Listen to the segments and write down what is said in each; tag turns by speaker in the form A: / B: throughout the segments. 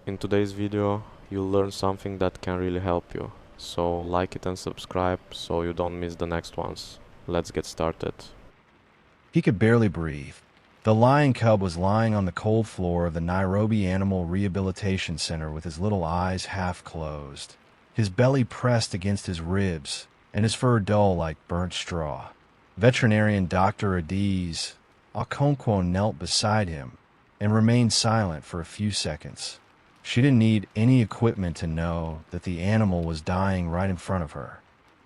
A: In today's video, you'll learn something that can really help you. So like it and subscribe so you don't miss the next ones. Let's get started.
B: He could barely breathe. The lion cub was lying on the cold floor of the Nairobi Animal Rehabilitation Center with his little eyes half closed, his belly pressed against his ribs, and his fur dull like burnt straw. Veterinarian Dr. Adiz Okonkwo knelt beside him and remained silent for a few seconds. She didn't need any equipment to know that the animal was dying right in front of her.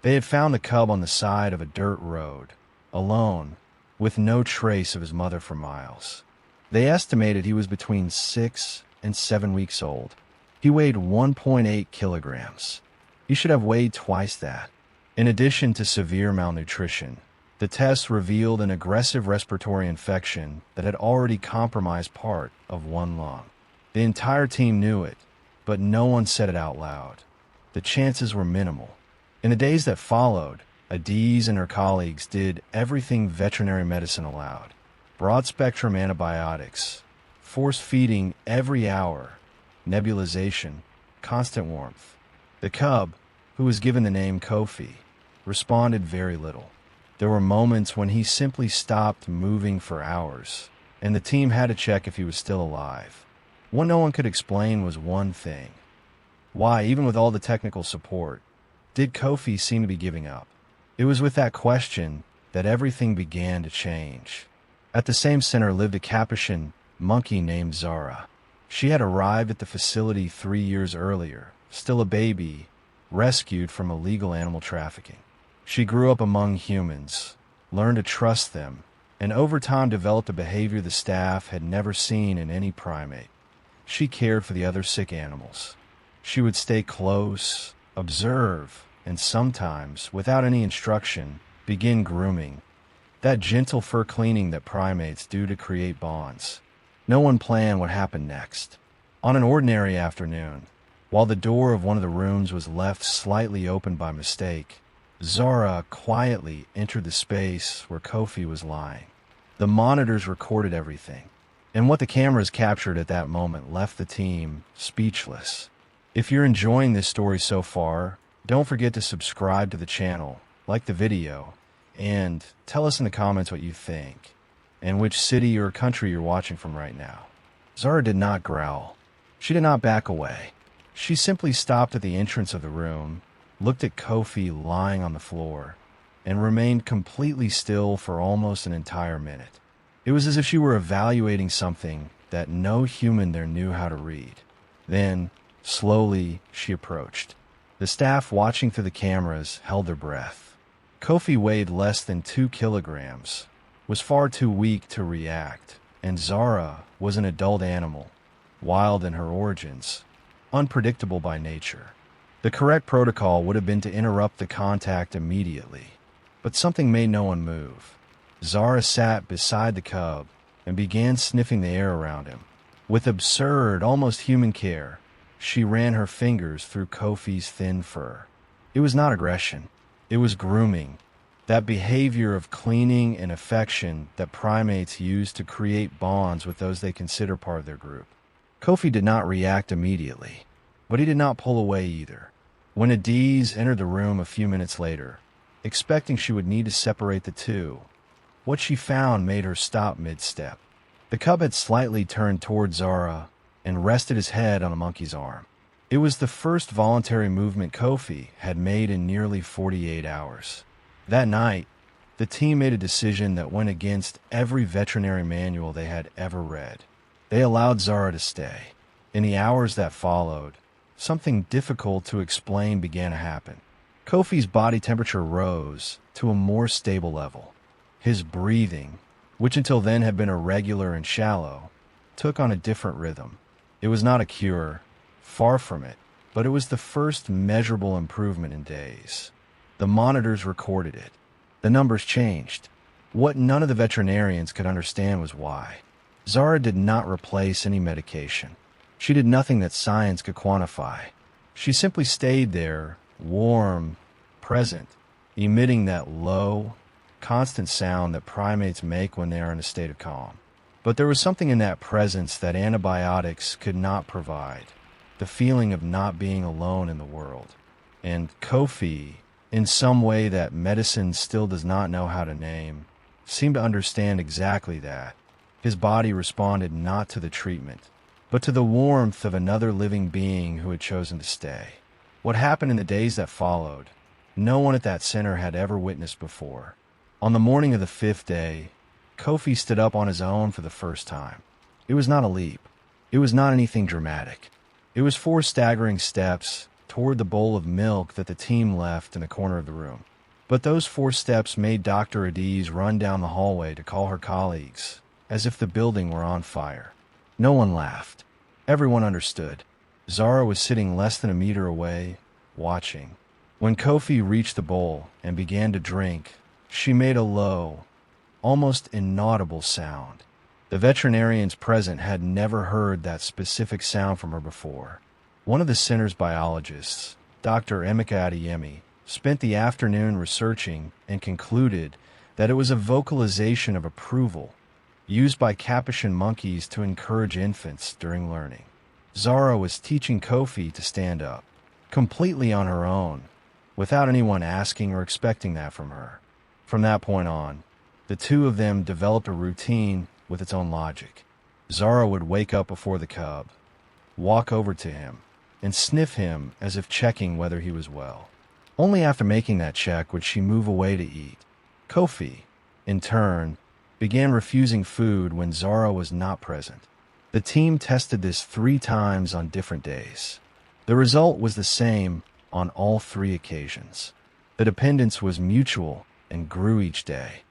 B: They had found the cub on the side of a dirt road, alone, with no trace of his mother for miles. They estimated he was between 6 and 7 weeks old. He weighed 1.8 kilograms. He should have weighed twice that. In addition to severe malnutrition, the tests revealed an aggressive respiratory infection that had already compromised part of one lung. The entire team knew it, but no one said it out loud. The chances were minimal. In the days that followed, Adiz and her colleagues did everything veterinary medicine allowed. Broad-spectrum antibiotics, force feeding every hour, nebulization, constant warmth. The cub, who was given the name Kofi, responded very little. There were moments when he simply stopped moving for hours, and the team had to check if he was still alive. What no one could explain was one thing. Why, even with all the technical support, did Kofi seem to be giving up? It was with that question that everything began to change. At the same center lived a Capuchin monkey named Zara. She had arrived at the facility 3 years earlier, still a baby, rescued from illegal animal trafficking. She grew up among humans, learned to trust them, and over time developed a behavior the staff had never seen in any primate. She cared for the other sick animals. She would stay close, observe, and sometimes, without any instruction, begin grooming. That gentle fur cleaning that primates do to create bonds. No one planned what happened next. On an ordinary afternoon, while the door of one of the rooms was left slightly open by mistake, Zara quietly entered the space where Kofi was lying. The monitors recorded everything, and what the cameras captured at that moment left the team speechless. If you're enjoying this story so far, don't forget to subscribe to the channel, like the video, and tell us in the comments what you think, and which city or country you're watching from right now. Zara did not growl. She did not back away. She simply stopped at the entrance of the room, looked at Kofi lying on the floor, and remained completely still for almost an entire minute. It was as if she were evaluating something that no human there knew how to read. Then, slowly, she approached. The staff watching through the cameras held their breath. Kofi weighed less than 2 kilograms, was far too weak to react, and Zara was an adult animal, wild in her origins, unpredictable by nature. The correct protocol would have been to interrupt the contact immediately, but something made no one move. Zara sat beside the cub and began sniffing the air around him. With absurd, almost human care, she ran her fingers through Kofi's thin fur. It was not aggression. It was grooming, that behavior of cleaning and affection that primates use to create bonds with those they consider part of their group. Kofi did not react immediately, but he did not pull away either. When Adiz entered the room a few minutes later, expecting she would need to separate the two, what she found made her stop mid-step. The cub had slightly turned toward Zara and rested his head on the monkey's arm. It was the first voluntary movement Kofi had made in nearly 48 hours. That night, the team made a decision that went against every veterinary manual they had ever read. They allowed Zara to stay. In the hours that followed, something difficult to explain began to happen. Kofi's body temperature rose to a more stable level. His breathing, which until then had been irregular and shallow, took on a different rhythm. It was not a cure, far from it, but it was the first measurable improvement in days. The monitors recorded it. The numbers changed. What none of the veterinarians could understand was why. Zara did not replace any medication. She did nothing that science could quantify. She simply stayed there, warm, present, emitting that low, constant sound that primates make when they are in a state of calm. But there was something in that presence that antibiotics could not provide. the feeling of not being alone in the world. And Kofi, in some way that medicine still does not know how to name, seemed to understand exactly that. His body responded not to the treatment, but to the warmth of another living being who had chosen to stay. What happened in the days that followed, no one at that center had ever witnessed before. On the morning of the 5th day, Kofi stood up on his own for the first time. It was not a leap. It was not anything dramatic. It was 4 staggering steps toward the bowl of milk that the team left in the corner of the room. But those 4 steps made Dr. Adiz run down the hallway to call her colleagues, as if the building were on fire. No one laughed. Everyone understood. Zara was sitting less than a meter away, watching. When Kofi reached the bowl and began to drink, she made a low, almost inaudible sound. The veterinarians present had never heard that specific sound from her before. One of the center's biologists, Dr. Emeka Adeyemi, spent the afternoon researching and concluded that it was a vocalization of approval used by Capuchin monkeys to encourage infants during learning. Zara was teaching Kofi to stand up, completely on her own, without anyone asking or expecting that from her. From that point on, the two of them developed a routine with its own logic. Zara would wake up before the cub, walk over to him, and sniff him as if checking whether he was well. Only after making that check would she move away to eat. Kofi, in turn, began refusing food when Zara was not present. The team tested this 3 times on different days. The result was the same on all 3 occasions. The dependence was mutual and grew each day.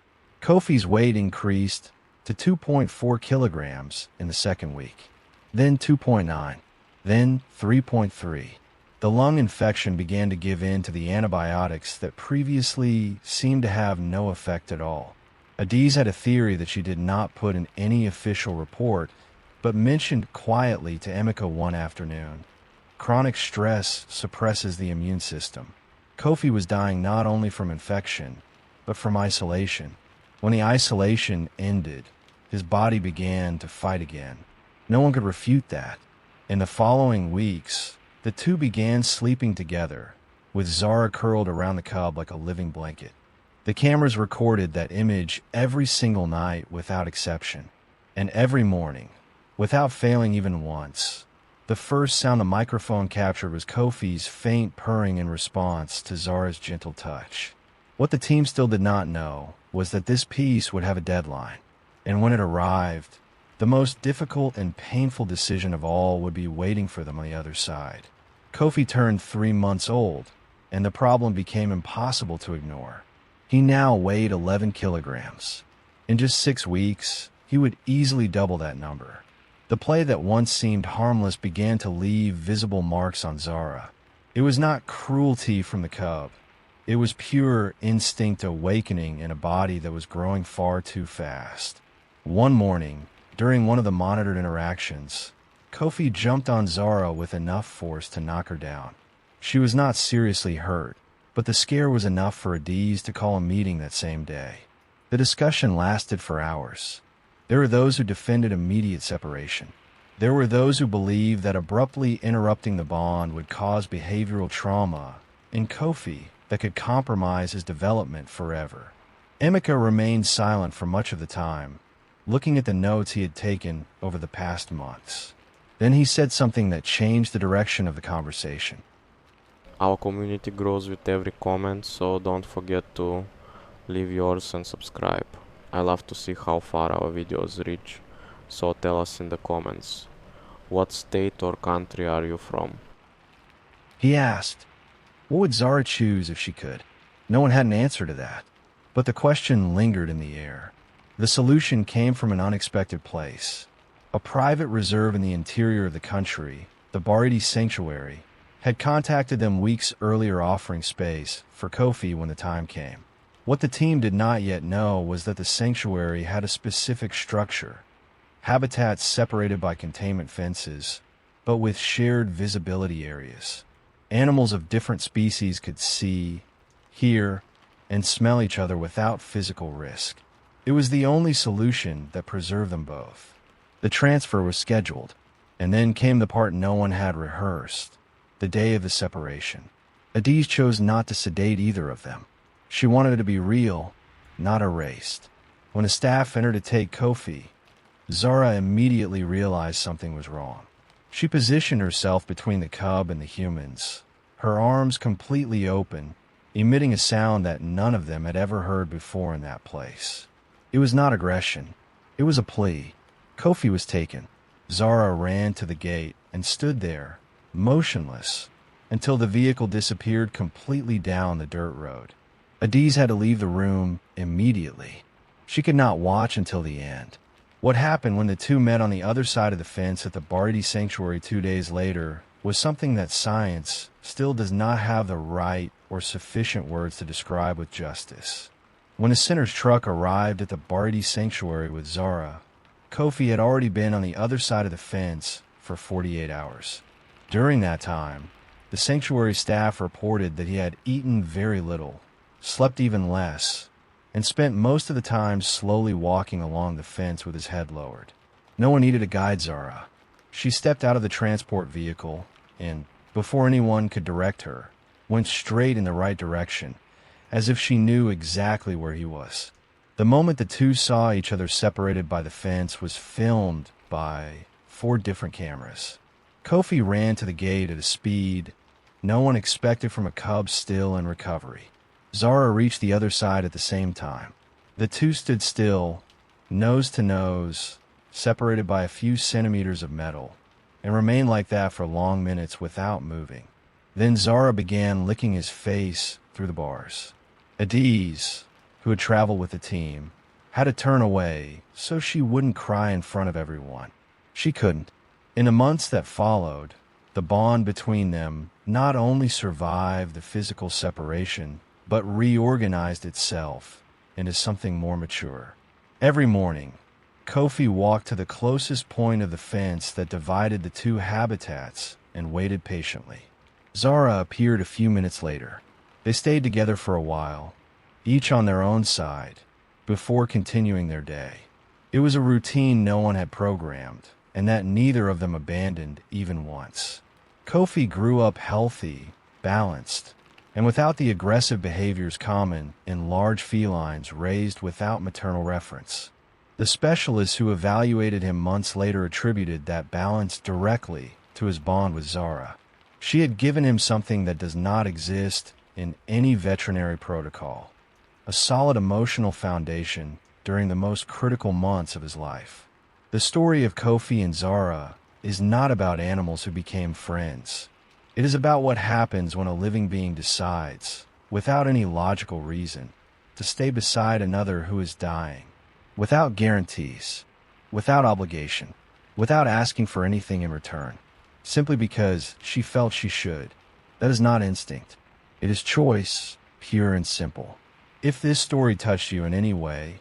B: Kofi's weight increased to 2.4 kilograms in the 2nd week, then 2.9, then 3.3. The lung infection began to give in to the antibiotics that previously seemed to have no effect at all. Adiz had a theory that she did not put in any official report, but mentioned quietly to Emeka one afternoon. Chronic stress suppresses the immune system. Kofi was dying not only from infection, but from isolation. When the isolation ended, his body began to fight again. No one could refute that. In the following weeks, the two began sleeping together, with Zara curled around the cub like a living blanket. The cameras recorded that image every single night without exception, and every morning, without failing even once. The first sound the microphone captured was Kofi's faint purring in response to Zara's gentle touch. What the team still did not know was that this piece would have a deadline, and when it arrived, the most difficult and painful decision of all would be waiting for them on the other side. Kofi turned 3 months old, and the problem became impossible to ignore. He now weighed 11 kilograms. In just 6 weeks, he would easily double that number. The play that once seemed harmless began to leave visible marks on Zara. It was not cruelty from the cub. It was pure instinct awakening in a body that was growing far too fast. One morning, during one of the monitored interactions, Kofi jumped on Zara with enough force to knock her down. She was not seriously hurt, but the scare was enough for Adiz to call a meeting that same day. The discussion lasted for hours. There were those who defended immediate separation. There were those who believed that abruptly interrupting the bond would cause behavioral trauma in Kofi that could compromise his development forever. Emeka remained silent for much of the time, looking at the notes he had taken over the past months. Then he said something that changed the direction of the conversation.
A: Our community grows with every comment, so don't forget to leave yours and subscribe. I love to see how far our videos reach, so tell us in the comments. What state or country are you from?
B: He asked, what would Zara choose if she could? No one had an answer to that, but the question lingered in the air. The solution came from an unexpected place. A private reserve in the interior of the country, the Baridi Sanctuary, had contacted them weeks earlier offering space for Kofi when the time came. What the team did not yet know was that the sanctuary had a specific structure, habitats separated by containment fences, but with shared visibility areas. Animals of different species could see, hear, and smell each other without physical risk. It was the only solution that preserved them both. The transfer was scheduled. And then came the part no one had rehearsed, the day of the separation. Adiz chose not to sedate either of them. She wanted it to be real, not erased. When the staff entered to take Kofi, Zara immediately realized something was wrong. She positioned herself between the cub and the humans, her arms completely open, emitting a sound that none of them had ever heard before in that place. It was not aggression. It was a plea. Kofi was taken. Zara ran to the gate and stood there, motionless, until the vehicle disappeared completely down the dirt road. Adiz had to leave the room immediately. She could not watch until the end. What happened when the two met on the other side of the fence at the Bardi Sanctuary 2 days later was something that science still does not have the right or sufficient words to describe with justice. When the sinner's truck arrived at the Bardi Sanctuary with Zara, Kofi had already been on the other side of the fence for 48 hours. During that time, the sanctuary staff reported that he had eaten very little, slept even less, and spent most of the time slowly walking along the fence with his head lowered. No one needed to guide Zara. She stepped out of the transport vehicle and, before anyone could direct her, went straight in the right direction, as if she knew exactly where he was. The moment the two saw each other separated by the fence was filmed by 4 different cameras. Kofi ran to the gate at a speed no one expected from a cub still in recovery. Zara reached the other side at the same time. The two stood still, nose to nose, separated by a few centimeters of metal, and remained like that for long minutes without moving. Then Zara began licking his face through the bars. Adiz, who had traveled with the team, had to turn away so she wouldn't cry in front of everyone. She couldn't. In the months that followed, the bond between them not only survived the physical separation, but reorganized itself into something more mature. Every morning, Kofi walked to the closest point of the fence that divided the two habitats and waited patiently. Zara appeared a few minutes later. They stayed together for a while, each on their own side, before continuing their day. It was a routine no one had programmed, and that neither of them abandoned even once. Kofi grew up healthy, balanced, and without the aggressive behaviors common in large felines raised without maternal reference. The specialists who evaluated him months later attributed that balance directly to his bond with Zara. She had given him something that does not exist in any veterinary protocol, a solid emotional foundation during the most critical months of his life. The story of Kofi and Zara is not about animals who became friends. It is about what happens when a living being decides, without any logical reason, to stay beside another who is dying, without guarantees, without obligation, without asking for anything in return, simply because she felt she should. That is not instinct. It is choice, pure and simple. If this story touched you in any way,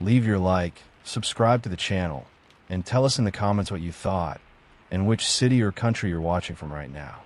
B: leave your like, subscribe to the channel, and tell us in the comments what you thought and which city or country you're watching from right now.